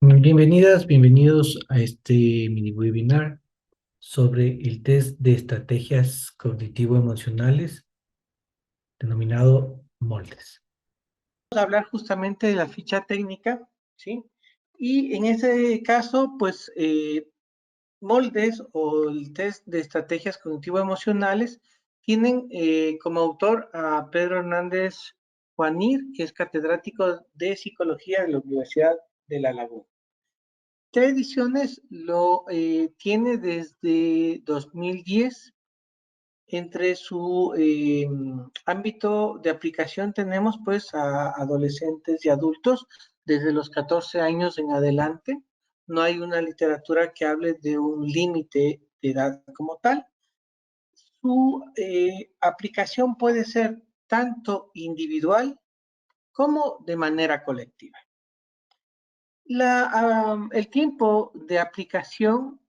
Bienvenidas, bienvenidos a este mini webinar sobre el test de estrategias cognitivo-emocionales denominado moldes. Vamos a hablar justamente de la ficha técnica, ¿sí? Y en ese caso, pues, moldes o el test de estrategias cognitivo-emocionales tienen como autor a Pedro Hernández Juanir, que es catedrático de psicología de la Universidad de La Laguna. Tres ediciones lo tiene desde 2010. Entre su ámbito de aplicación tenemos pues a adolescentes y adultos desde los 14 años en adelante. No hay una literatura que hable de un límite de edad como tal. Su aplicación puede ser tanto individual como de manera colectiva. El tiempo de aplicación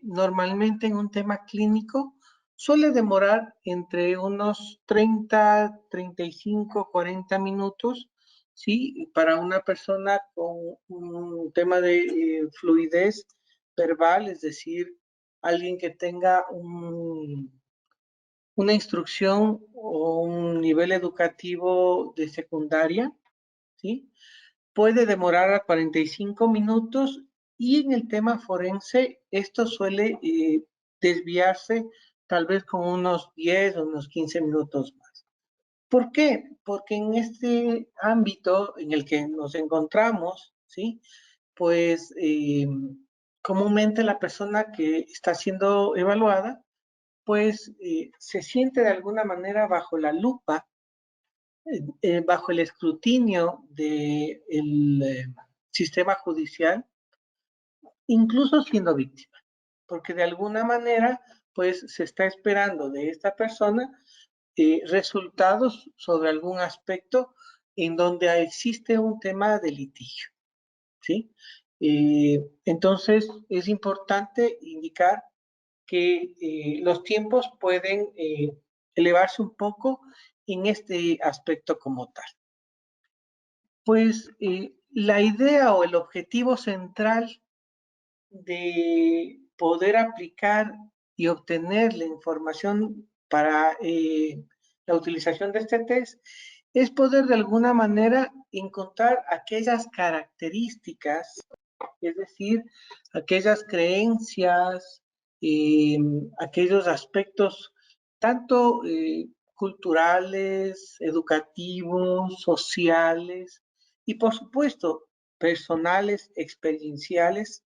normalmente en un tema clínico suele demorar entre unos 30, 35, 40 minutos, ¿sí? Para una persona con un tema de fluidez verbal, es decir, alguien que tenga una instrucción o un nivel educativo de secundaria, ¿sí? Puede demorar a 45 minutos y en el tema forense esto suele desviarse tal vez con unos 10 o unos 15 minutos más. ¿Por qué? Porque en este ámbito en el que nos encontramos, ¿sí? Pues comúnmente la persona que está siendo evaluada, pues se siente de alguna manera bajo la lupa, bajo el escrutinio del sistema judicial, incluso siendo víctima, porque de alguna manera, pues se está esperando de esta persona resultados sobre algún aspecto en donde existe un tema de litigio, ¿sí? Entonces, es importante indicar que los tiempos pueden elevarse un poco en este aspecto como tal. Pues la idea o el objetivo central de poder aplicar y obtener la información para la utilización de este test es poder de alguna manera encontrar aquellas características, es decir, aquellas creencias, aquellos aspectos tanto culturales, educativos, sociales y por supuesto personales, experienciales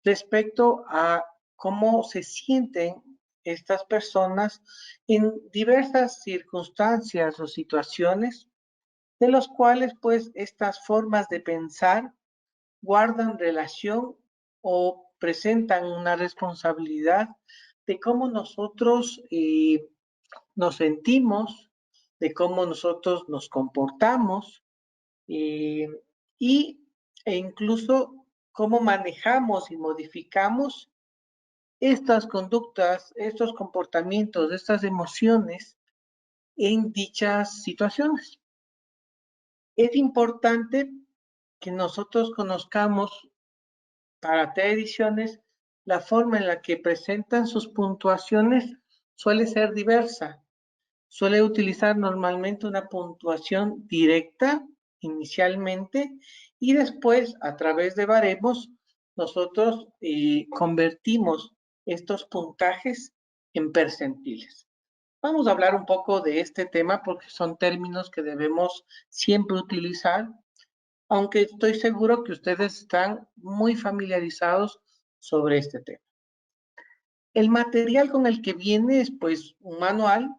respecto a cómo se sienten estas personas en diversas circunstancias o situaciones, de los cuales pues estas formas de pensar guardan relación o presentan una responsabilidad de cómo nosotros nos sentimos, de cómo nosotros nos comportamos eh, y, e incluso cómo manejamos y modificamos estas conductas, estos comportamientos, estas emociones en dichas situaciones. Es importante que nosotros conozcamos para TED Ediciones la forma en la que presentan sus puntuaciones suele ser diversa. Suele utilizar normalmente una puntuación directa inicialmente y después a través de baremos nosotros convertimos estos puntajes en percentiles. Vamos a hablar un poco de este tema porque son términos que debemos siempre utilizar, aunque estoy seguro que ustedes están muy familiarizados sobre este tema. El material con el que viene es pues un manual,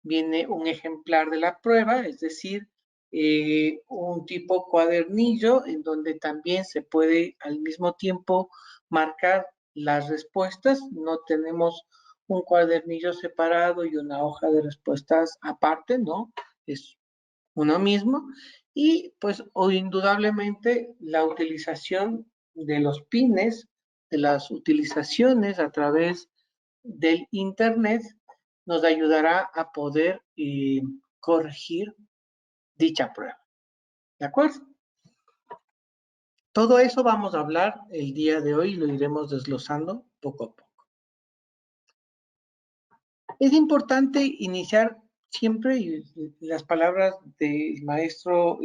viene un ejemplar de la prueba, es decir, un tipo cuadernillo en donde también se puede al mismo tiempo marcar las respuestas. No tenemos un cuadernillo separado y una hoja de respuestas aparte, ¿no? Es uno mismo. Y pues o indudablemente la utilización de los pines, de las utilizaciones a través del Internet, nos ayudará a poder corregir dicha prueba. ¿De acuerdo? Todo eso vamos a hablar el día de hoy y lo iremos desglosando poco a poco. Es importante iniciar siempre, y las palabras del maestro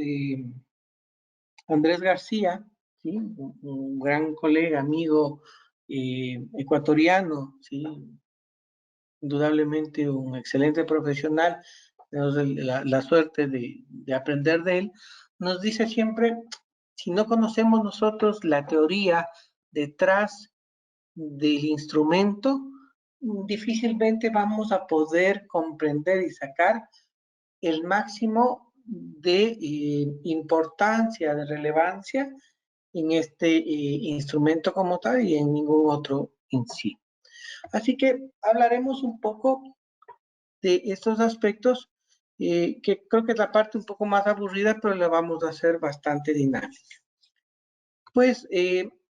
Andrés García, ¿sí? Un gran colega, amigo ecuatoriano, ¿sí? Indudablemente un excelente profesional, tenemos la suerte de aprender de él, nos dice siempre, si no conocemos nosotros la teoría detrás del instrumento, difícilmente vamos a poder comprender y sacar el máximo de importancia, de relevancia en este instrumento como tal y en ningún otro en sí. Así que hablaremos un poco de estos aspectos, que creo que es la parte un poco más aburrida, pero la vamos a hacer bastante dinámica. Pues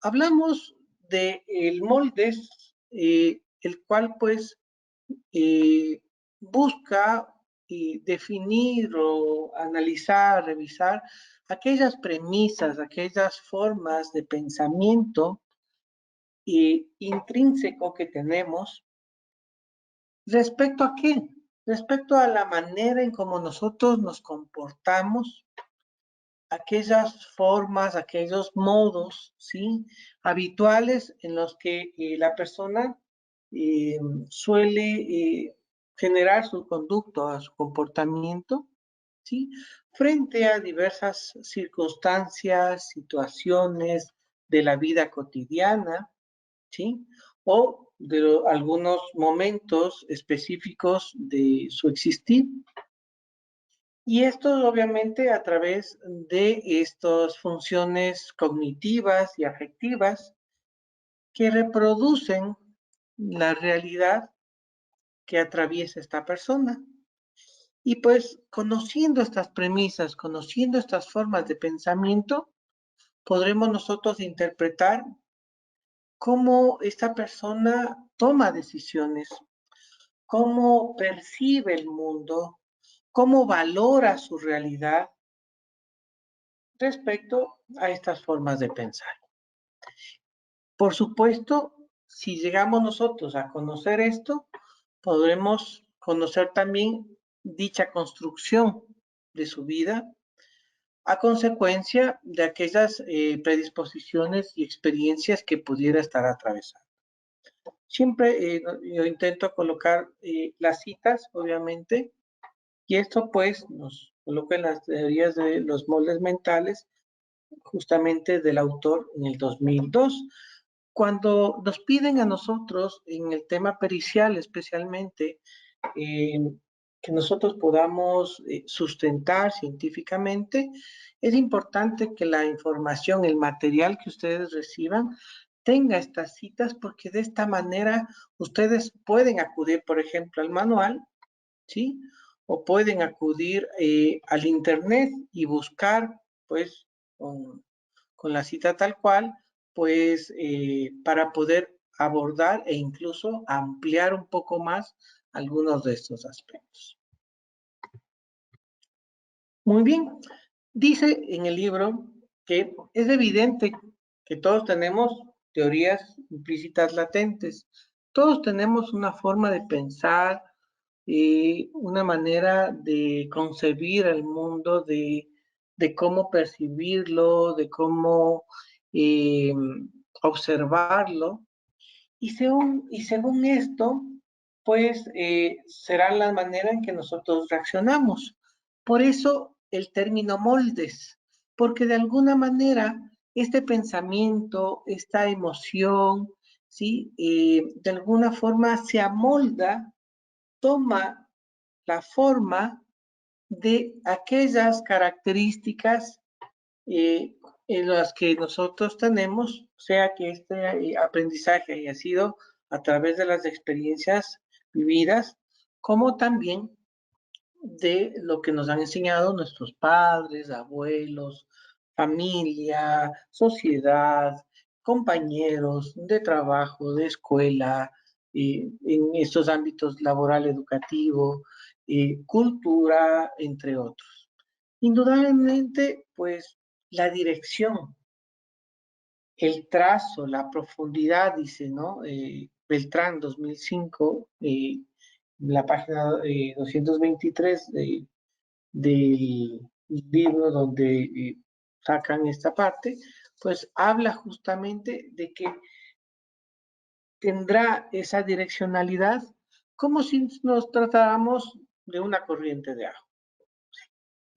hablamos de el moldes, el cual pues busca definir o analizar, revisar aquellas premisas, aquellas formas de pensamiento intrínseco que tenemos. ¿Respecto a qué? Respecto a la manera en cómo nosotros nos comportamos, aquellas formas, aquellos modos, ¿sí? Habituales en los que la persona eh, suele generar su conducta, su comportamiento, ¿sí? Frente a diversas circunstancias, situaciones de la vida cotidiana, ¿sí? O de algunos momentos específicos de su existir. Y esto obviamente a través de estas funciones cognitivas y afectivas que reproducen la realidad que atraviesa esta persona. Y pues conociendo estas premisas, conociendo estas formas de pensamiento, podremos nosotros interpretar cómo esta persona toma decisiones, cómo percibe el mundo, cómo valora su realidad respecto a estas formas de pensar. Por supuesto, si llegamos nosotros a conocer esto, podremos conocer también dicha construcción de su vida a consecuencia de aquellas predisposiciones y experiencias que pudiera estar atravesando. Siempre yo intento colocar las citas, obviamente, y esto pues nos coloca en las teorías de los moldes mentales, justamente del autor en el 2002. Cuando nos piden a nosotros, en el tema pericial especialmente, eh, que nosotros podamos sustentar científicamente, es importante que la información, el material que ustedes reciban, tenga estas citas porque de esta manera ustedes pueden acudir, por ejemplo, al manual, ¿sí? O pueden acudir al internet y buscar, pues, con la cita tal cual, pues, para poder abordar e incluso ampliar un poco más algunos de estos aspectos. Muy bien, dice en el libro que es evidente que todos tenemos teorías implícitas latentes, todos tenemos una forma de pensar, una manera de concebir el mundo, de cómo percibirlo, de cómo eh, observarlo. Y según esto, pues será la manera en que nosotros reaccionamos. Por eso el término moldes, porque de alguna manera este pensamiento, esta emoción, ¿sí? De alguna forma se amolda, toma la forma de aquellas características eh, en las que nosotros tenemos, sea que este aprendizaje haya sido a través de las experiencias vividas, como también de lo que nos han enseñado nuestros padres, abuelos, familia, sociedad, compañeros de trabajo, de escuela, en estos ámbitos laboral, educativo, cultura, entre otros. Indudablemente, pues la dirección el trazo, la profundidad, dice, ¿no? Beltrán 2005, la página 223 del libro donde sacan esta parte, pues habla justamente de que tendrá esa direccionalidad como si nos tratáramos de una corriente de agua.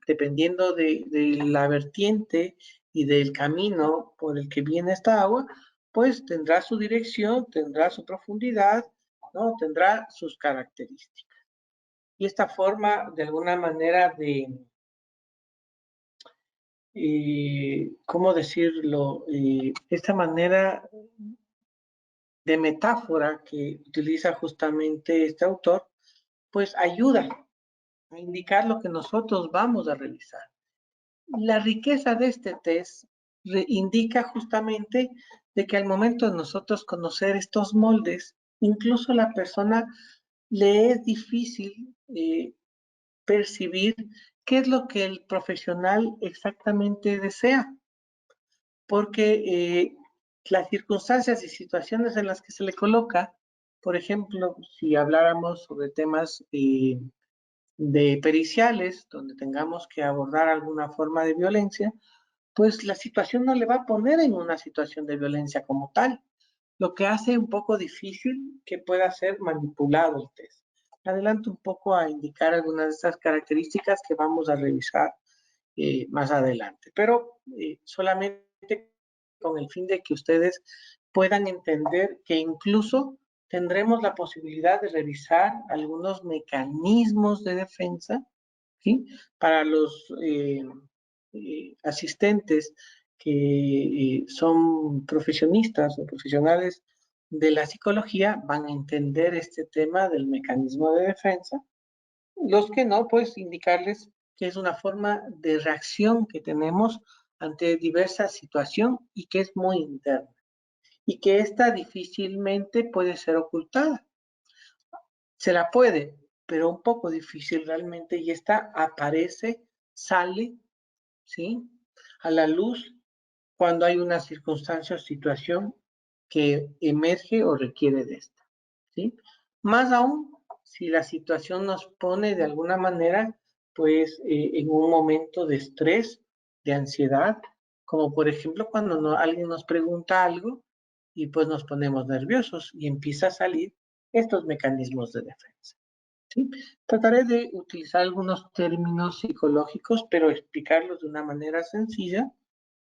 Dependiendo de la vertiente y del camino por el que viene esta agua, pues tendrá su dirección, tendrá su profundidad, ¿no? Tendrá sus características. Y esta forma, de alguna manera, ¿cómo decirlo? Esta manera de metáfora que utiliza justamente este autor, pues ayuda a indicar lo que nosotros vamos a revisar. La riqueza de este test indica justamente de que al momento de nosotros conocer estos moldes, incluso a la persona le es difícil percibir qué es lo que el profesional exactamente desea, porque las circunstancias y situaciones en las que se le coloca, por ejemplo, si habláramos sobre temas de periciales, donde tengamos que abordar alguna forma de violencia, pues la situación no le va a poner en una situación de violencia como tal, lo que hace un poco difícil que pueda ser manipulado el test. Adelanto un poco a indicar algunas de estas características que vamos a revisar más adelante, pero solamente con el fin de que ustedes puedan entender que incluso tendremos la posibilidad de revisar algunos mecanismos de defensa, ¿sí? Para los asistentes que son profesionistas o profesionales de la psicología van a entender este tema del mecanismo de defensa. Los que no, pues indicarles que es una forma de reacción que tenemos ante diversa situación y que es muy interna y que esta difícilmente puede ser ocultada. Se la puede, pero un poco difícil realmente y esta aparece, sale, ¿sí? A la luz cuando hay una circunstancia o situación que emerge o requiere de esta, ¿sí? Más aún si la situación nos pone de alguna manera, pues, en un momento de estrés, de ansiedad, como por ejemplo cuando alguien nos pregunta algo y pues nos ponemos nerviosos y empieza a salir estos mecanismos de defensa. ¿Sí? Trataré de utilizar algunos términos psicológicos, pero explicarlos de una manera sencilla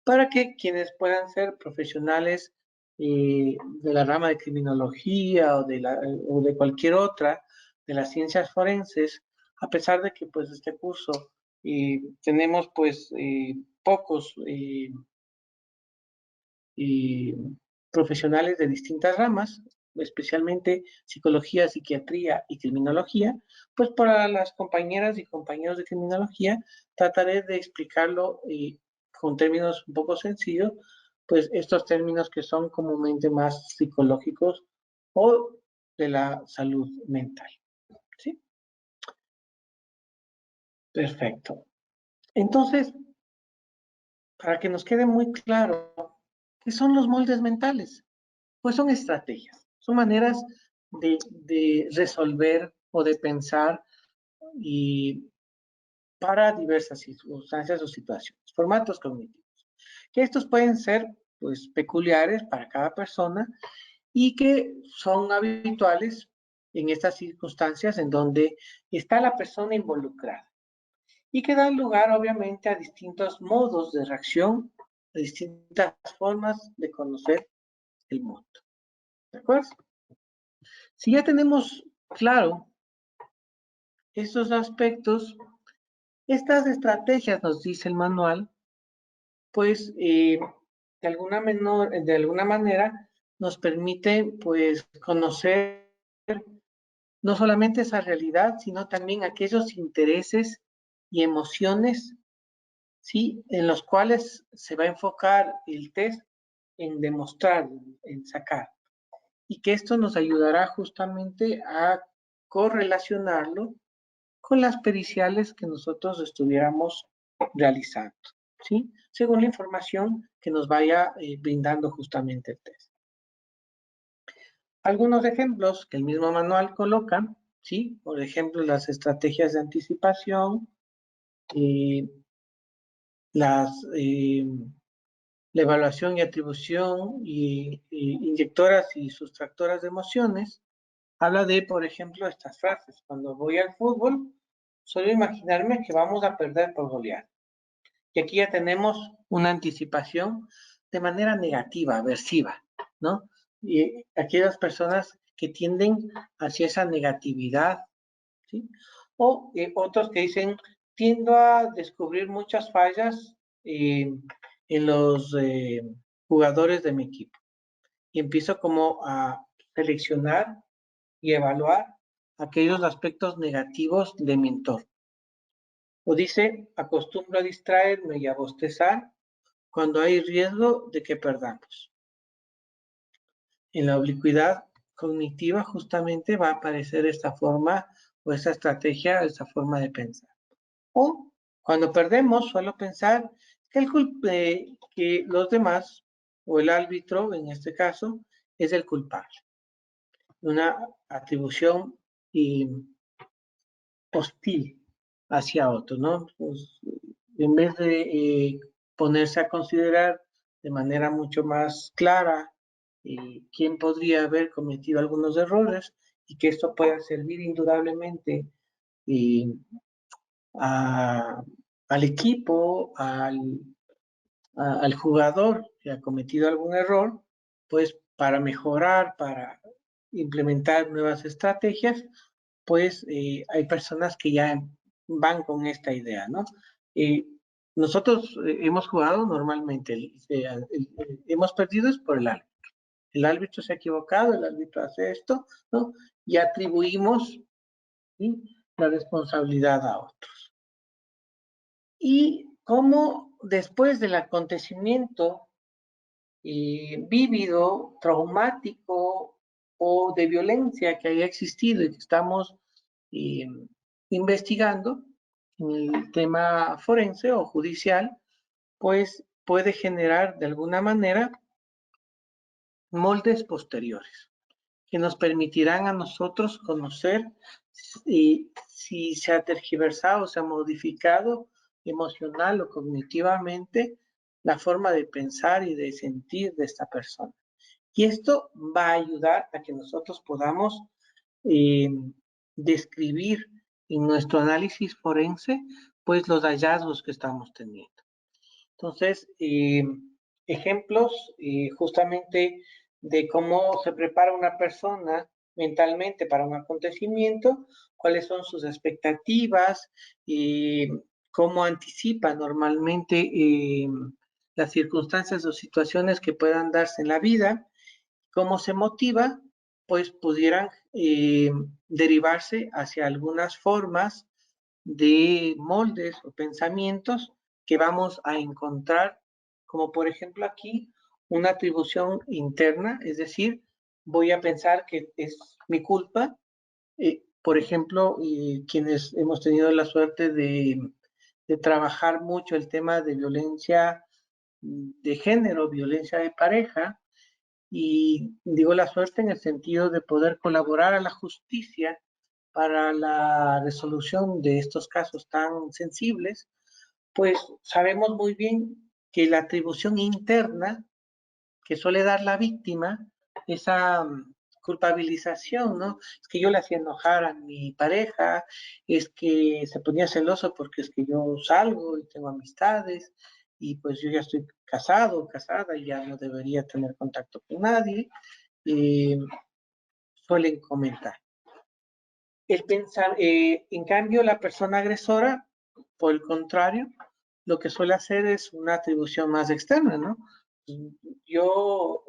para que quienes puedan ser profesionales de la rama de criminología o de cualquier otra de las ciencias forenses, a pesar de que pues este curso tenemos pues pocos profesionales de distintas ramas, especialmente psicología, psiquiatría y criminología, pues para las compañeras y compañeros de criminología trataré de explicarlo con términos un poco sencillos, pues estos términos que son comúnmente más psicológicos o de la salud mental. ¿Sí? Perfecto. Entonces, para que nos quede muy claro, ¿qué son los moldes mentales? Pues son estrategias, son maneras de resolver o de pensar y para diversas circunstancias o situaciones, formatos cognitivos, que estos pueden ser pues peculiares para cada persona y que son habituales en estas circunstancias en donde está la persona involucrada y que dan lugar obviamente a distintos modos de reacción, a distintas formas de conocer el mundo. ¿De acuerdo? Si ya tenemos claro estos aspectos, estas estrategias, nos dice el manual, pues de alguna manera nos permite pues conocer no solamente esa realidad, sino también aquellos intereses y emociones, ¿sí? En los cuales se va a enfocar el test en demostrar, en sacar. Y que esto nos ayudará justamente a correlacionarlo con las periciales que nosotros estuviéramos realizando. ¿sí? Según la información que nos vaya brindando justamente el test. Algunos ejemplos que el mismo manual coloca, ¿sí? Por ejemplo, las estrategias de anticipación, eh, las, la evaluación y atribución y inyectoras y sustractoras de emociones. Habla de, por ejemplo, estas frases. Cuando voy al fútbol, suelo imaginarme que vamos a perder por golear. Y aquí ya tenemos una anticipación de manera negativa, aversiva, ¿no? Y aquellas personas que tienden hacia esa negatividad, ¿sí? O otros que dicen, tiendo a descubrir muchas fallas en los jugadores de mi equipo. Y empiezo como a seleccionar y evaluar aquellos aspectos negativos de mi entorno. O dice, acostumbro a distraerme y a bostezar cuando hay riesgo de que perdamos. En la oblicuidad cognitiva justamente va a aparecer esta forma o esta estrategia, esta forma de pensar. O cuando perdemos, suelo pensar que los demás, o el árbitro en este caso, es el culpable. Una atribución hostil hacia otro, ¿no? Pues, en vez de ponerse a considerar de manera mucho más clara quién podría haber cometido algunos errores y que esto pueda servir indudablemente eh, a, al equipo, al jugador que ha cometido algún error, pues para mejorar, para implementar nuevas estrategias, pues hay personas que ya van con esta idea, ¿no? Eh, nosotros hemos jugado normalmente, hemos perdido es por el árbitro. El árbitro se ha equivocado, el árbitro hace esto, ¿no? Y atribuimos, ¿sí?, la responsabilidad a otros. Y cómo después del acontecimiento vívido, traumático o de violencia que haya existido y que estamos eh, investigando en el tema forense o judicial, pues puede generar de alguna manera moldes posteriores que nos permitirán a nosotros conocer si se ha tergiversado, se ha modificado emocional o cognitivamente la forma de pensar y de sentir de esta persona. Y esto va a ayudar a que nosotros podamos eh, describir en nuestro análisis forense pues los hallazgos que estamos teniendo. Entonces, ejemplos justamente de cómo se prepara una persona mentalmente para un acontecimiento, cuáles son sus expectativas, cómo anticipa normalmente las circunstancias o situaciones que puedan darse en la vida, cómo se motiva, pues pudieran derivarse hacia algunas formas de moldes o pensamientos que vamos a encontrar, como por ejemplo aquí, una atribución interna, es decir, voy a pensar que es mi culpa. Por ejemplo, quienes hemos tenido la suerte de trabajar mucho el tema de violencia de género, violencia de pareja, y digo la suerte en el sentido de poder colaborar a la justicia para la resolución de estos casos tan sensibles, pues sabemos muy bien que la atribución interna que suele dar la víctima, esa culpabilización, ¿no? Es que yo le hacía enojar a mi pareja, es que se ponía celoso porque es que yo salgo y tengo amistades y pues yo ya estoy casado, casada y ya no debería tener contacto con nadie, eh, suelen comentar. El pensar, en cambio, la persona agresora, por el contrario, lo que suele hacer es una atribución más externa, ¿no? Yo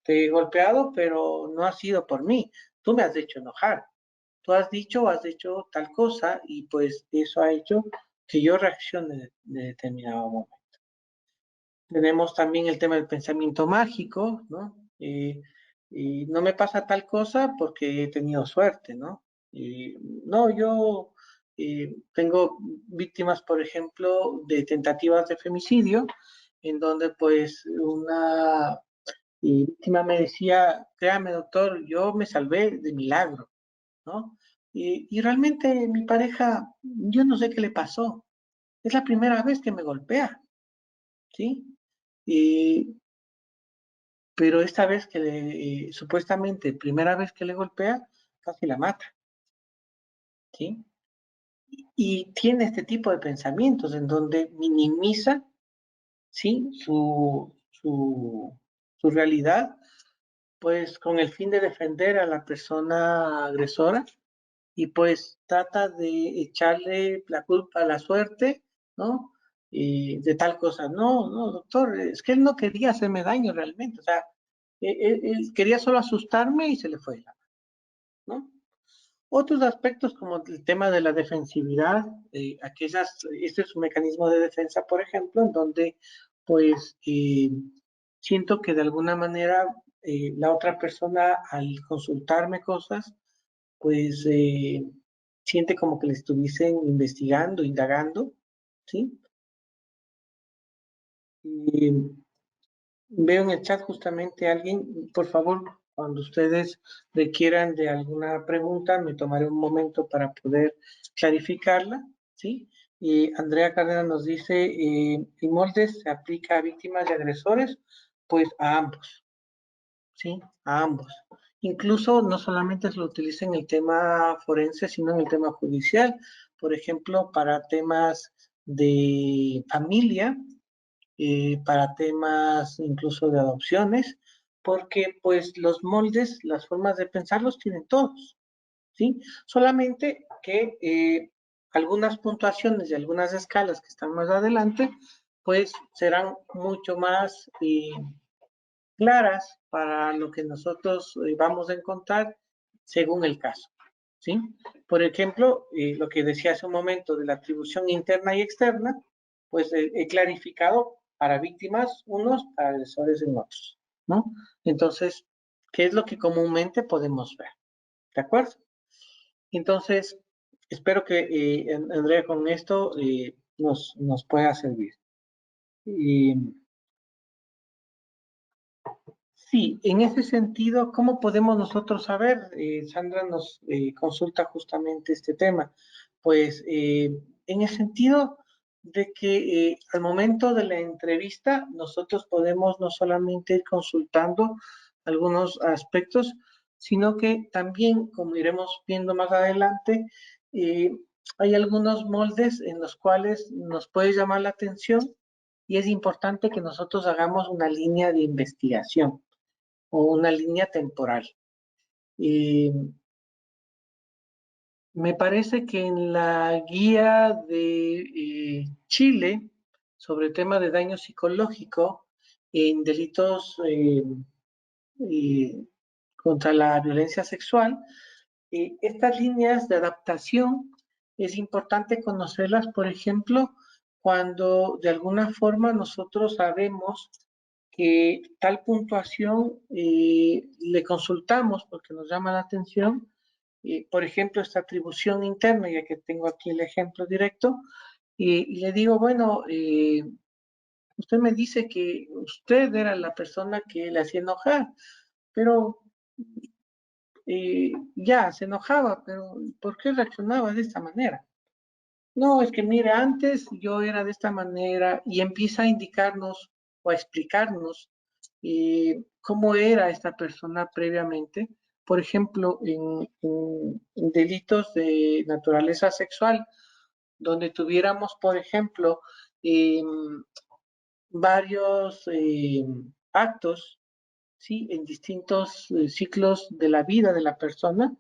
te he golpeado, pero no ha sido por mí. Tú me has hecho enojar. Tú has hecho tal cosa y pues eso ha hecho que yo reaccione de determinado momento. Tenemos también el tema del pensamiento mágico, ¿no? Y no me pasa tal cosa porque he tenido suerte, ¿no? Y no, yo tengo víctimas, por ejemplo, de tentativas de femicidio, en donde pues una víctima me decía, créame doctor, yo me salvé de milagro, ¿no? Y realmente mi pareja, yo no sé qué le pasó, es la primera vez que me golpea, ¿sí? Y, pero esta vez que supuestamente, primera vez que le golpea, casi la mata, ¿sí? Y tiene este tipo de pensamientos en donde minimiza, ¿sí? Su realidad, pues con el fin de defender a la persona agresora y pues trata de echarle la culpa a la suerte, ¿no? Y de tal cosa. No, no, doctor, es que él no quería hacerme daño realmente, o sea, él quería solo asustarme y se le fue, ¿no? Otros aspectos como el tema de la defensividad, este es un mecanismo de defensa, por ejemplo, en donde pues siento que de alguna manera la otra persona al consultarme cosas, pues siente como que le estuviesen investigando, indagando, ¿sí? Y veo en el chat justamente a alguien, por favor, cuando ustedes requieran de alguna pregunta, me tomaré un momento para poder clarificarla, ¿sí? Y Andrea Cárdenas nos dice, ¿en moldes se aplica a víctimas y agresores? Pues a ambos, ¿sí? A ambos. Incluso no solamente se lo utiliza en el tema forense, sino en el tema judicial. Por ejemplo, para temas de familia, para temas incluso de adopciones, porque pues los moldes, las formas de pensar los tienen todos, ¿sí? Solamente que algunas puntuaciones y algunas escalas que están más adelante, pues serán mucho más claras para lo que nosotros vamos a encontrar según el caso, ¿sí? Por ejemplo, lo que decía hace un momento de la atribución interna y externa, pues he clarificado para víctimas unos, para agresores en otros, ¿no? Entonces, ¿qué es lo que comúnmente podemos ver? ¿De acuerdo? Entonces, espero que Andrea con esto nos pueda servir. Y, sí, en ese sentido, ¿cómo podemos nosotros saber? Sandra nos consulta justamente este tema. Pues en el sentido de que al momento de la entrevista nosotros podemos no solamente ir consultando algunos aspectos, sino que también, como iremos viendo más adelante, eh, hay algunos moldes en los cuales nos puede llamar la atención y es importante que nosotros hagamos una línea de investigación o una línea temporal. Y me parece que en la guía de Chile sobre el tema de daño psicológico en delitos eh, contra la violencia sexual, estas líneas de adaptación es importante conocerlas, por ejemplo, cuando de alguna forma nosotros sabemos que tal puntuación le consultamos porque nos llama la atención, por ejemplo, esta atribución interna, ya que tengo aquí el ejemplo directo, y le digo, bueno, usted me dice que usted era la persona que le hacía enojar, pero ya se enojaba, pero ¿por qué reaccionaba de esta manera? No, es que mire, antes yo era de esta manera y empieza a indicarnos o a explicarnos cómo era esta persona previamente. Por ejemplo, en delitos de naturaleza sexual, donde tuviéramos, por ejemplo, eh, varios actos, ¿sí? En distintos ciclos de la vida de la persona,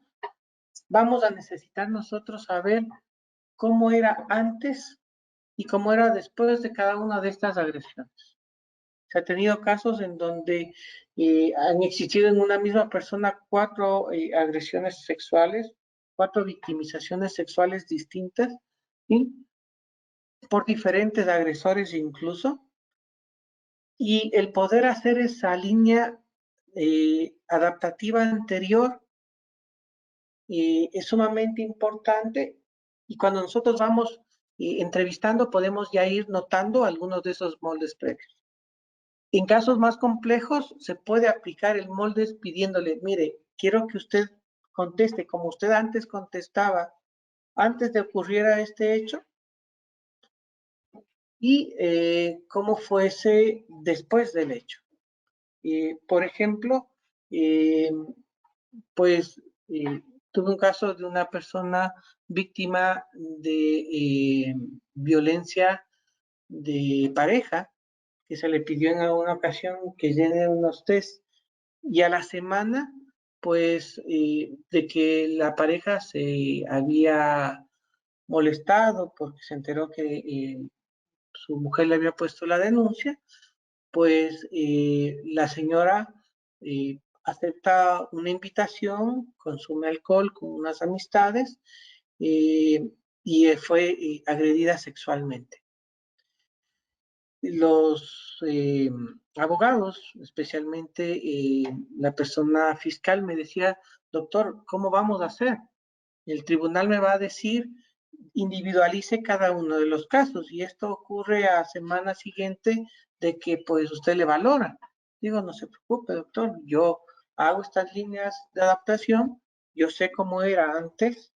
vamos a necesitar nosotros saber cómo era antes y cómo era después de cada una de estas agresiones. Se ha tenido casos en donde han existido en una misma persona cuatro agresiones sexuales, cuatro victimizaciones sexuales distintas, ¿sí? Por diferentes agresores incluso, y el poder hacer esa línea adaptativa anterior es sumamente importante Y cuando nosotros vamos entrevistando, podemos ya ir notando algunos de esos moldes previos. En casos más complejos, se puede aplicar el molde pidiéndole, mire, quiero que usted conteste como usted antes contestaba, antes de ocurriera este hecho, y cómo fuese después del hecho. Por ejemplo, pues tuve un caso de una persona víctima de violencia de pareja, que se le pidió en alguna ocasión que llene unos test, y a la semana, pues, de que la pareja se había molestado porque se enteró que su mujer le había puesto la denuncia, pues la señora acepta una invitación, consume alcohol con unas amistades y fue agredida sexualmente. Los abogados, especialmente la persona fiscal, me decía, doctor, ¿cómo vamos a hacer? El tribunal me va a decir, individualice cada uno de los casos, y esto ocurre a semana siguiente de que pues usted le valora. Digo, no se preocupe, doctor, yo hago estas líneas de adaptación, yo sé cómo era antes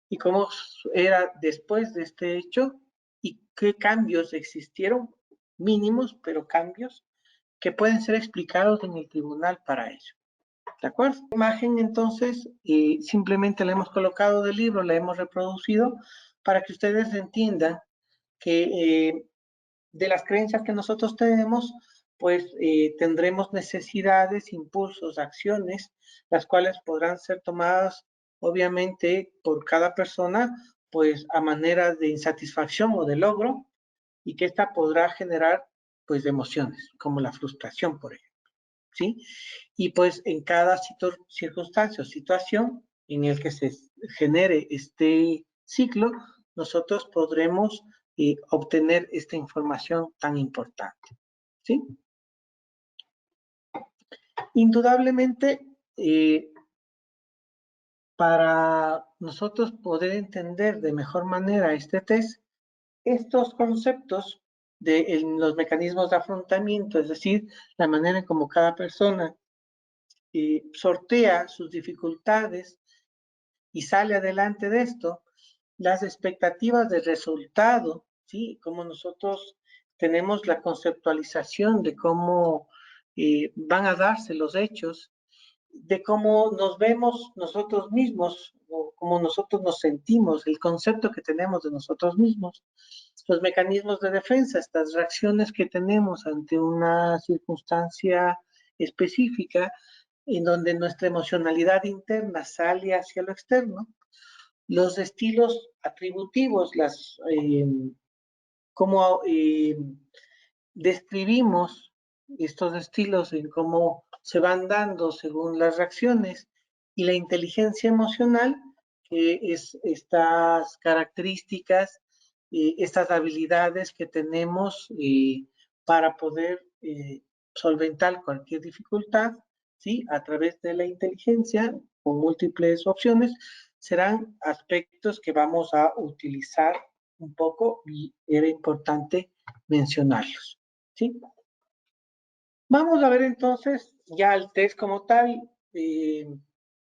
y cómo era después de este hecho y qué cambios existieron, mínimos, pero cambios que pueden ser explicados en el tribunal para ello. ¿De acuerdo? La imagen entonces simplemente la hemos colocado del libro, la hemos reproducido para que ustedes entiendan que de las creencias que nosotros tenemos, pues tendremos necesidades, impulsos, acciones, las cuales podrán ser tomadas obviamente por cada persona, pues a manera de insatisfacción o de logro, y que esta podrá generar pues emociones, como la frustración, por ejemplo, ¿sí? Y pues en cada circunstancia o situación en el que se genere este ciclo, nosotros podremos obtener esta información tan importante, ¿sí? Indudablemente, para nosotros poder entender de mejor manera este test, estos conceptos de los mecanismos de afrontamiento, es decir, la manera en cómo cada persona sortea sus dificultades y sale adelante de esto, las expectativas de resultado, ¿sí? Como nosotros tenemos la conceptualización de cómo van a darse los hechos, de cómo nos vemos nosotros mismos, o cómo nosotros nos sentimos, el concepto que tenemos de nosotros mismos, los mecanismos de defensa, estas reacciones que tenemos ante una circunstancia específica, en donde nuestra emocionalidad interna sale hacia lo externo, los estilos atributivos, cómo describimos estos estilos en cómo se van dando según las reacciones, y la inteligencia emocional, que es estas características, estas habilidades que tenemos para poder solventar cualquier dificultad, ¿sí? A través de la inteligencia, con múltiples opciones, serán aspectos que vamos a utilizar un poco y era importante mencionarlos, ¿sí? Vamos a ver entonces ya el test como tal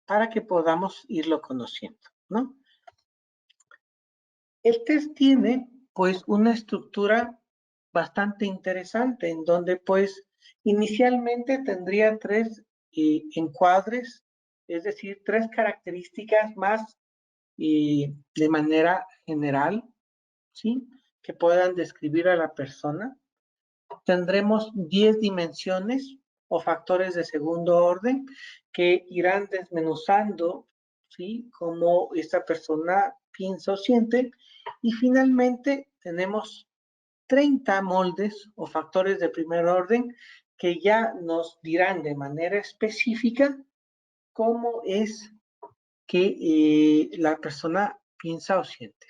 para que podamos irlo conociendo, ¿no? El test tiene pues una estructura bastante interesante en donde pues inicialmente tendría tres encuadres, es decir, tres características más de manera general, ¿sí? Que puedan describir a la persona. Tendremos 10 dimensiones o factores de segundo orden que irán desmenuzando, ¿sí? Cómo esta persona piensa o siente. Y finalmente tenemos 30 moldes o factores de primer orden que ya nos dirán de manera específica cómo es que la persona piensa o siente.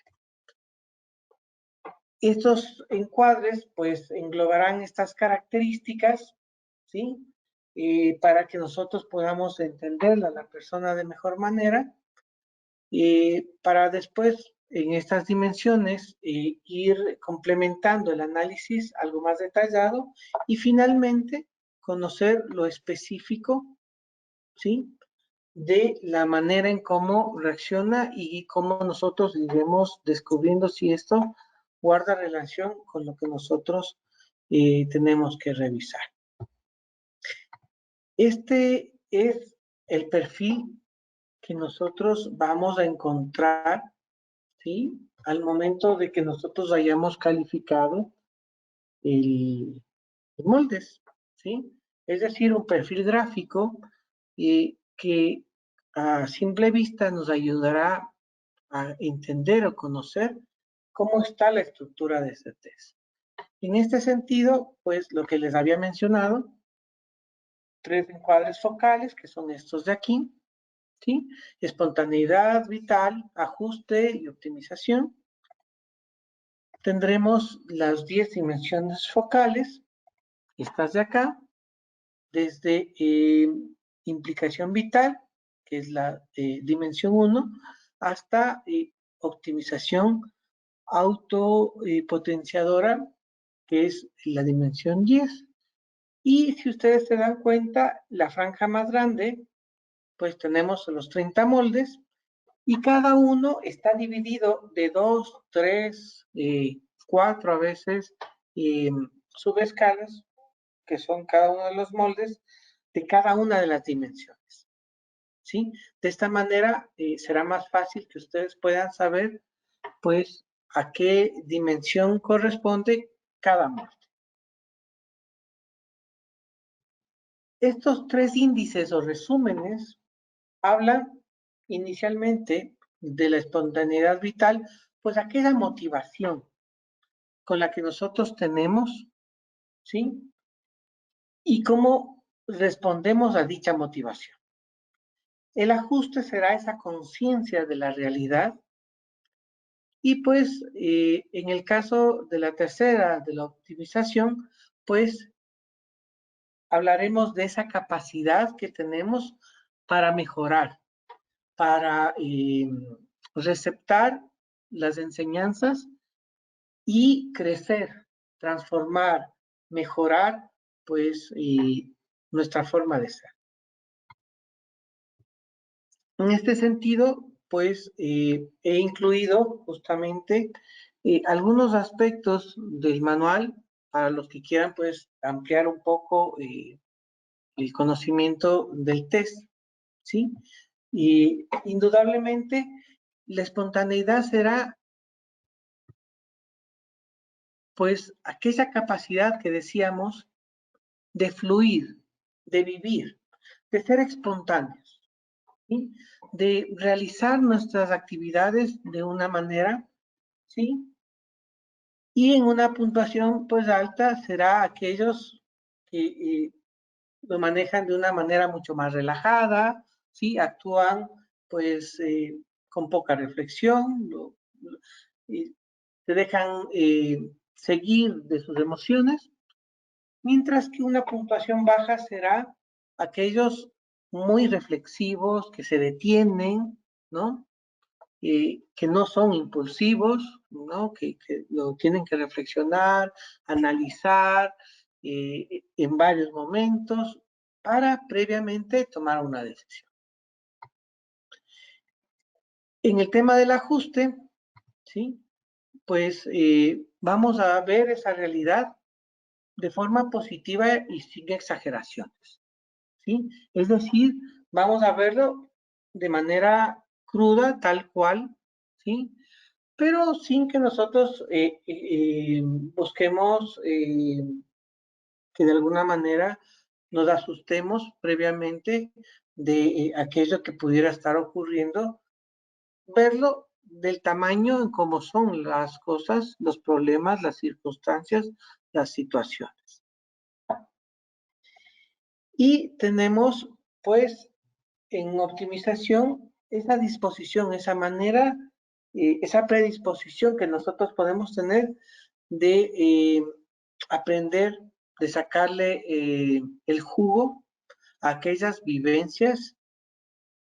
Estos encuadres pues englobarán estas características, ¿sí? Para que nosotros podamos entenderla a la persona de mejor manera, para después en estas dimensiones, ir complementando el análisis algo más detallado y finalmente conocer lo específico, ¿sí?, de la manera en cómo reacciona y cómo nosotros iremos descubriendo si esto guarda relación con lo que nosotros tenemos que revisar. Este es el perfil que nosotros vamos a encontrar, ¿sí?, al momento de que nosotros hayamos calificado el moldes, ¿sí? Es decir, un perfil gráfico que a simple vista nos ayudará a entender o conocer cómo está la estructura de ese test. En este sentido, pues lo que les había mencionado, 3 encuadres focales, que son estos de aquí, ¿sí? Espontaneidad vital, ajuste y optimización. Tendremos las 10 dimensiones focales, estas de acá, desde implicación vital, que es la dimensión 1, hasta optimización autopotenciadora, que es la dimensión 10. Y si ustedes se dan cuenta, la franja más grande, pues tenemos los 30 moldes, y cada uno está dividido de 2, 3, 4 a veces subescalas, que son cada uno de los moldes de cada una de las dimensiones, ¿sí? De esta manera será más fácil que ustedes puedan saber, pues, a qué dimensión corresponde cada molde. Estos 3 índices o resúmenes hablan inicialmente de la espontaneidad vital, pues aquella motivación con la que nosotros tenemos, ¿sí? Y cómo respondemos a dicha motivación. El ajuste será esa conciencia de la realidad. Y pues en el caso de la tercera, de la optimización, pues hablaremos de esa capacidad que tenemos para mejorar, para receptar las enseñanzas y crecer, transformar, mejorar, pues nuestra forma de ser. En este sentido, pues he incluido justamente algunos aspectos del manual para los que quieran pues ampliar un poco el conocimiento del test, ¿sí? Y indudablemente la espontaneidad será pues aquella capacidad que decíamos de fluir, de vivir, de ser espontáneos, ¿sí?, de realizar nuestras actividades de una manera, ¿sí? Y en una puntuación pues alta será aquellos que lo manejan de una manera mucho más relajada, ¿sí? Actúan pues con poca reflexión, se dejan seguir de sus emociones, mientras que una puntuación baja será aquellos muy reflexivos, que se detienen, ¿no? Que no son impulsivos, ¿no? Que lo tienen que reflexionar, analizar en varios momentos para previamente tomar una decisión. En el tema del ajuste, ¿sí?, pues vamos a ver esa realidad de forma positiva y sin exageraciones, ¿sí? Es decir, vamos a verlo de manera cruda, tal cual, ¿sí?, pero sin que nosotros busquemos que de alguna manera nos asustemos previamente de aquello que pudiera estar ocurriendo, verlo del tamaño en cómo son las cosas, los problemas, las circunstancias, las situaciones. Y tenemos, pues, en optimización, esa disposición, esa manera, esa predisposición que nosotros podemos tener de aprender, de sacarle el jugo a aquellas vivencias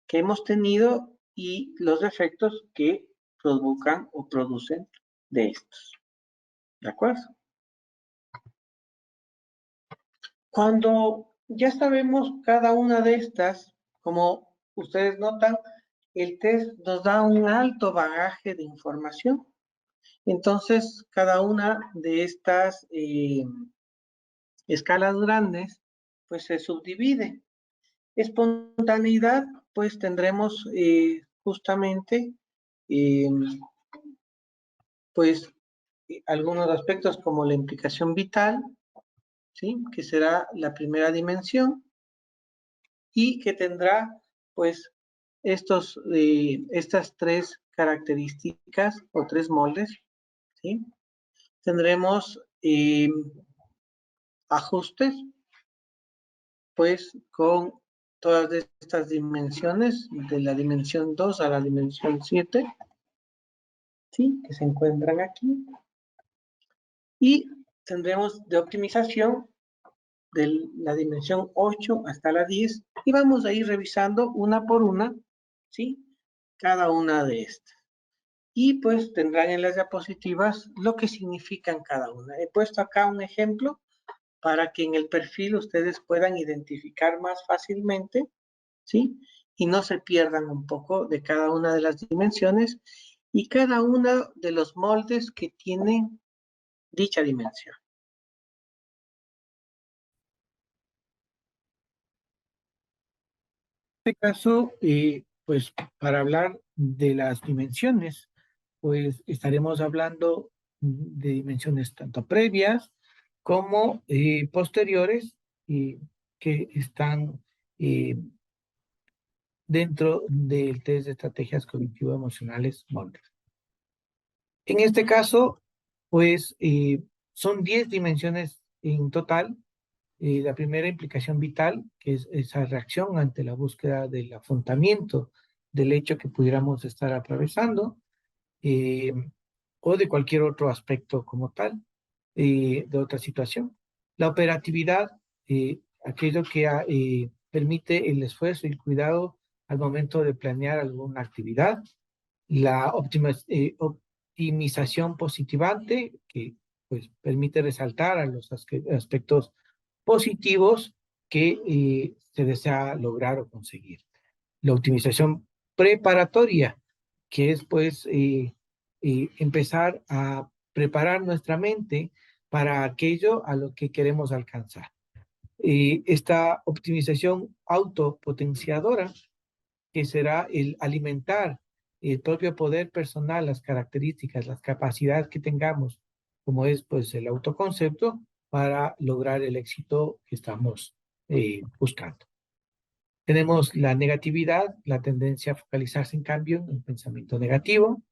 que hemos tenido y los defectos que provocan o producen de estos. ¿De acuerdo? Cuando ya sabemos cada una de estas, como ustedes notan, el test nos da un alto bagaje de información. Entonces, cada una de estas escalas grandes, pues se subdivide. Espontaneidad, pues tendremos justamente, eh, pues, algunos aspectos como la implicación vital, ¿sí? Que será la primera dimensión y que tendrá, pues, estas tres características o tres moldes, ¿sí? Tendremos ajustes, pues, con todas estas dimensiones, de la dimensión 2 a la dimensión 7, ¿sí? Que se encuentran aquí. Y tendremos de optimización de la dimensión 8 hasta la 10 y vamos a ir revisando una por una, ¿sí? Cada una de estas. Y pues tendrán en las diapositivas lo que significan cada una. He puesto acá un ejemplo para que en el perfil ustedes puedan identificar más fácilmente, ¿sí? Y no se pierdan un poco de cada una de las dimensiones y cada uno de los moldes que tienen dicha dimensión. En este caso, pues para hablar de las dimensiones, pues estaremos hablando de dimensiones tanto previas como posteriores que están eh, dentro del test de estrategias cognitivo-emocionales MOLDES. En este caso, pues son 10 dimensiones en total. La primera implicación vital, que es esa reacción ante la búsqueda del afrontamiento del hecho que pudiéramos estar atravesando, eh, o de cualquier otro aspecto como tal, de otra situación. La operatividad, aquello que permite el esfuerzo y el cuidado al momento de planear alguna actividad. La optimización positivante, que pues permite resaltar a los aspectos positivos que se desea lograr o conseguir. La optimización preparatoria, que es pues empezar a preparar nuestra mente para aquello a lo que queremos alcanzar. Esta optimización autopotenciadora, que será el alimentar el propio poder personal, las características, las capacidades que tengamos, como es pues el autoconcepto, para lograr el éxito que estamos buscando. Tenemos la negatividad, la tendencia a focalizarse en cambio en el pensamiento negativo,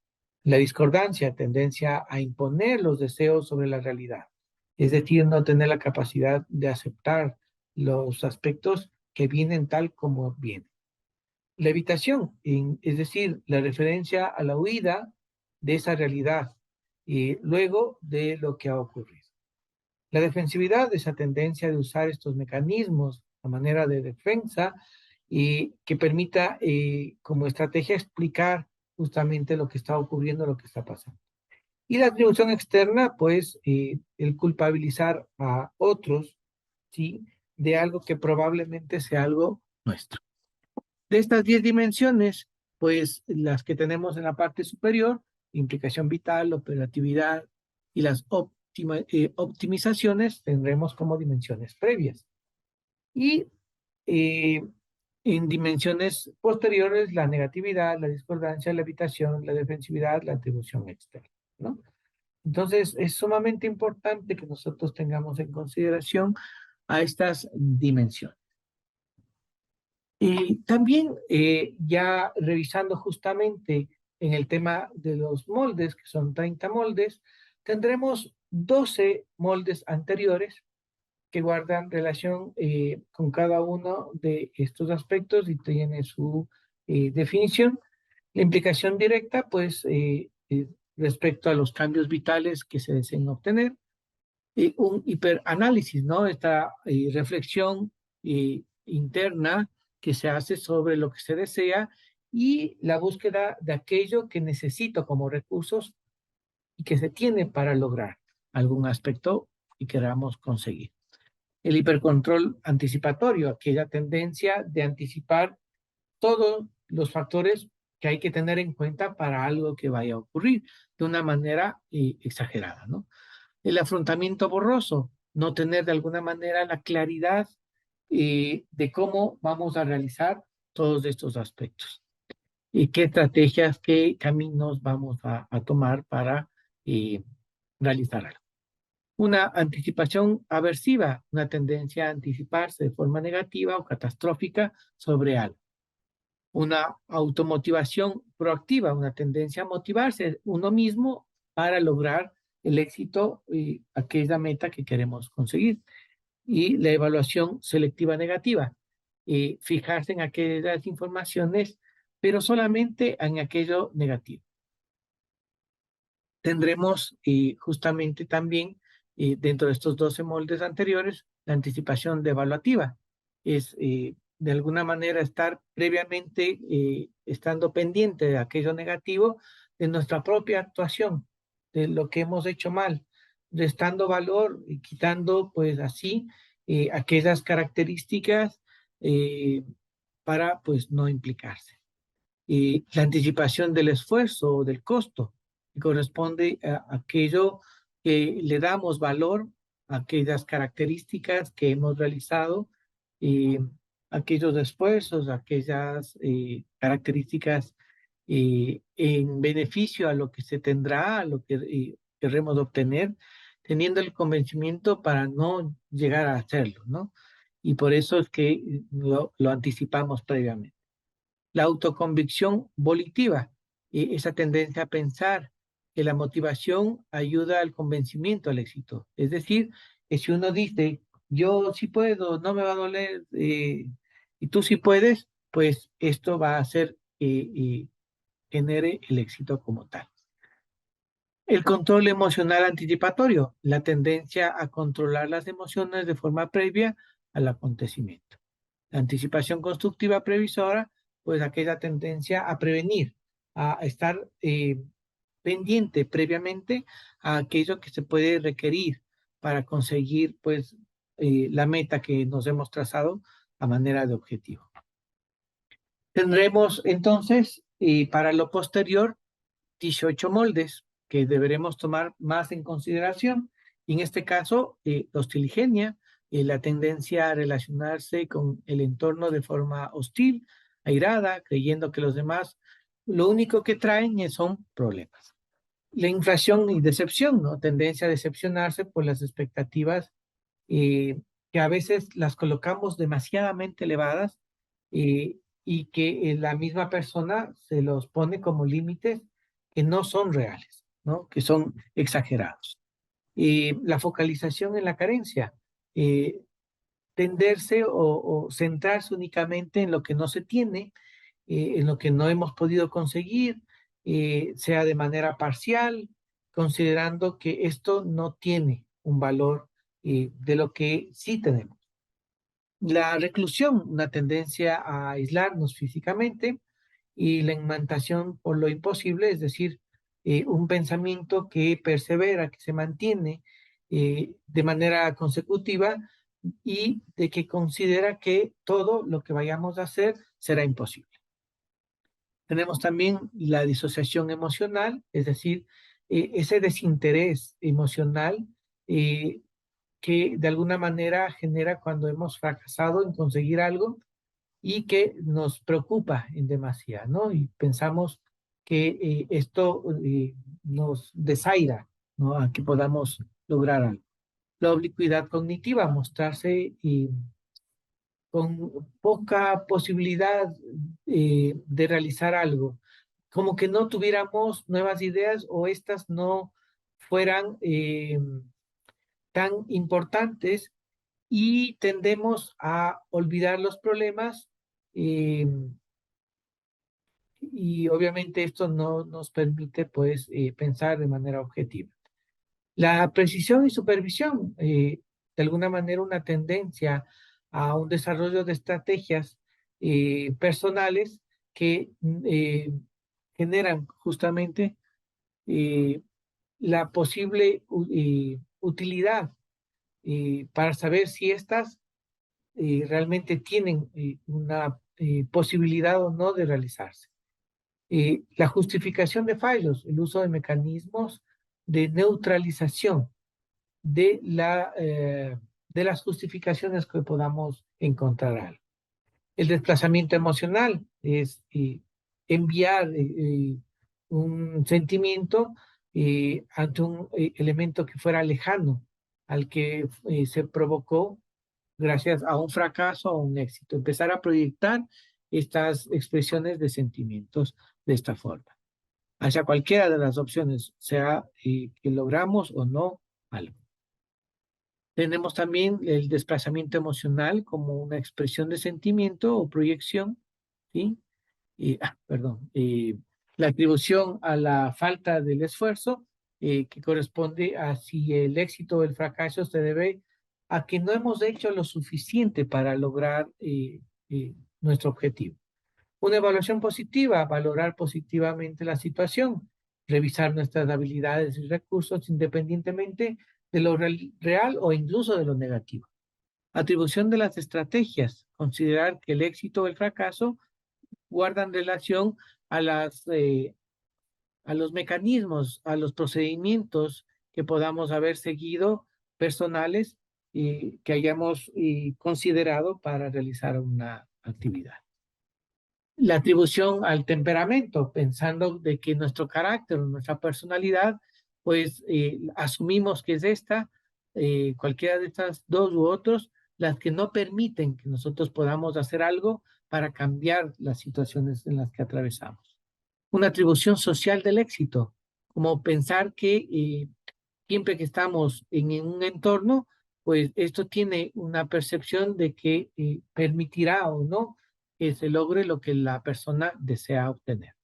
la discordancia, tendencia a imponer los deseos sobre la realidad, es decir, no tener la capacidad de aceptar los aspectos que vienen tal como vienen. La evitación, es decir, la referencia a la huida de esa realidad y luego de lo que ha ocurrido. La defensividad, esa tendencia de usar estos mecanismos a manera de defensa y que permita como estrategia explicar justamente lo que está ocurriendo, lo que está pasando. Y la atribución externa, pues el culpabilizar a otros, ¿sí? De algo que probablemente sea algo nuestro. De estas 10 dimensiones, pues las que tenemos en la parte superior, implicación vital, operatividad y las optimizaciones, tendremos como dimensiones previas. Y en dimensiones posteriores, la negatividad, la discordancia, la evitación, la defensividad, la atribución externa, ¿no? Entonces, es sumamente importante que nosotros tengamos en consideración a estas dimensiones. Y también ya revisando justamente en el tema de los moldes, que son 30 moldes, tendremos 12 moldes anteriores que guardan relación con cada uno de estos aspectos y tiene su definición. La implicación directa, pues, respecto a los cambios vitales que se deseen obtener. Un hiperanálisis, ¿no? Esta reflexión interna que se hace sobre lo que se desea y la búsqueda de aquello que necesito como recursos y que se tiene para lograr algún aspecto y queramos conseguir. El hipercontrol anticipatorio, aquella tendencia de anticipar todos los factores que hay que tener en cuenta para algo que vaya a ocurrir de una manera exagerada, ¿no? El afrontamiento borroso, no tener de alguna manera la claridad de cómo vamos a realizar todos estos aspectos y qué estrategias, qué caminos vamos a tomar para eh, realizar algo. Una anticipación aversiva, una tendencia a anticiparse de forma negativa o catastrófica sobre algo. Una automotivación proactiva, una tendencia a motivarse uno mismo para lograr el éxito y aquella meta que queremos conseguir. Y la evaluación selectiva negativa, fijarse en aquellas informaciones, pero solamente en aquello negativo. Tendremos justamente también dentro de estos 12 moldes anteriores la anticipación de evaluativa. Es de alguna manera estar previamente estando pendiente de aquello negativo, de nuestra propia actuación, de lo que hemos hecho mal, restando valor y quitando pues así aquellas características para pues no implicarse. La anticipación del esfuerzo o del costo, que corresponde a aquello que le damos valor, a aquellas características que hemos realizado, eh, aquellos esfuerzos, aquellas características en beneficio a lo que se tendrá, a lo que queremos obtener, teniendo el convencimiento para no llegar a hacerlo, ¿no? Y por eso es que lo anticipamos previamente. La autoconvicción volitiva, esa tendencia a pensar que la motivación ayuda al convencimiento al éxito. Es decir, que si uno dice, yo sí puedo, no me va a doler, y tú sí puedes, pues esto va a hacer que genere el éxito como tal. El control emocional anticipatorio, la tendencia a controlar las emociones de forma previa al acontecimiento. La anticipación constructiva previsora, pues aquella tendencia a prevenir, a estar pendiente previamente a aquello que se puede requerir para conseguir pues la meta que nos hemos trazado a manera de objetivo. Tendremos entonces para lo posterior 18 moldes que deberemos tomar más en consideración. Y en este caso, la hostiligenia, la tendencia a relacionarse con el entorno de forma hostil, airada, creyendo que los demás lo único que traen son problemas. La inflación y decepción, ¿no? Tendencia a decepcionarse por las expectativas que a veces las colocamos demasiadamente elevadas y que la misma persona se los pone como límites que no son reales, ¿no? Que son exagerados. La focalización en la carencia, eh, tenderse o centrarse únicamente en lo que no se tiene, en lo que no hemos podido conseguir, sea de manera parcial, considerando que esto no tiene un valor de lo que sí tenemos. La reclusión, una tendencia a aislarnos físicamente, y la imantación por lo imposible, es decir, un pensamiento que persevera, que se mantiene de manera consecutiva y de que considera que todo lo que vayamos a hacer será imposible. Tenemos también la disociación emocional, es decir, ese desinterés emocional eh, que de alguna manera genera cuando hemos fracasado en conseguir algo y que nos preocupa en demasía, ¿no? Y pensamos que esto nos desaira, ¿no? A que podamos lograr algo. La oblicuidad cognitiva, mostrarse con poca posibilidad de realizar algo, como que no tuviéramos nuevas ideas o estas no fueran tan importantes y tendemos a olvidar los problemas eh, y obviamente esto no nos permite pues pensar de manera objetiva. La precisión y supervisión, de alguna manera una tendencia a un desarrollo de estrategias personales que generan justamente la posible utilidad para saber si estas realmente tienen una posibilidad o no de realizarse. La justificación de fallos, el uso de mecanismos de neutralización de las justificaciones que podamos encontrar algo. El desplazamiento emocional es enviar un sentimiento ante un elemento que fuera lejano al que se provocó gracias a un fracaso o un éxito. Empezar a proyectar estas expresiones de sentimientos de esta forma, hacia cualquiera de las opciones, sea que logramos o no algo. Tenemos también el desplazamiento emocional como una expresión de sentimiento o proyección, ¿sí? Perdón, la atribución a la falta del esfuerzo, que corresponde a si el éxito o el fracaso se debe a que no hemos hecho lo suficiente para lograr nuestro objetivo. Una evaluación positiva, valorar positivamente la situación, revisar nuestras habilidades y recursos independientemente de lo real o incluso de lo negativo. Atribución de las estrategias, considerar que el éxito o el fracaso guardan relación a a los mecanismos, a los procedimientos que podamos haber seguido personales y que hayamos considerado para realizar una actividad. La atribución al temperamento, pensando de que nuestro carácter, nuestra personalidad, pues asumimos que es esta, cualquiera de estas dos u otros, las que no permiten que nosotros podamos hacer algo para cambiar las situaciones en las que atravesamos. Una atribución social del éxito, como pensar que siempre que estamos en un entorno, pues esto tiene una percepción de que permitirá o no que se logre lo que la persona desea obtener.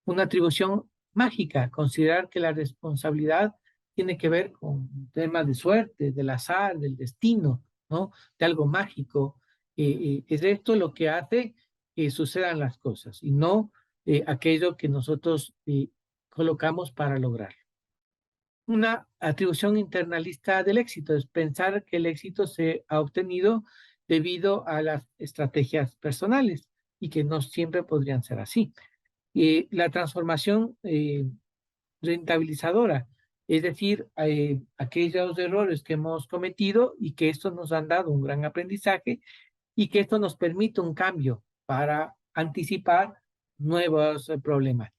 Una atribución mágica, considerar que la responsabilidad tiene que ver con temas de suerte, del azar, del destino, ¿no? De algo mágico. Es esto lo que hace que sucedan las cosas y no aquello que nosotros colocamos para lograrlo. Una atribución internalista del éxito es pensar que el éxito se ha obtenido debido a las estrategias personales y que no siempre podrían ser así. La transformación rentabilizadora, es decir, aquellos errores que hemos cometido y que estos nos han dado un gran aprendizaje y que esto nos permite un cambio para anticipar nuevos problemas.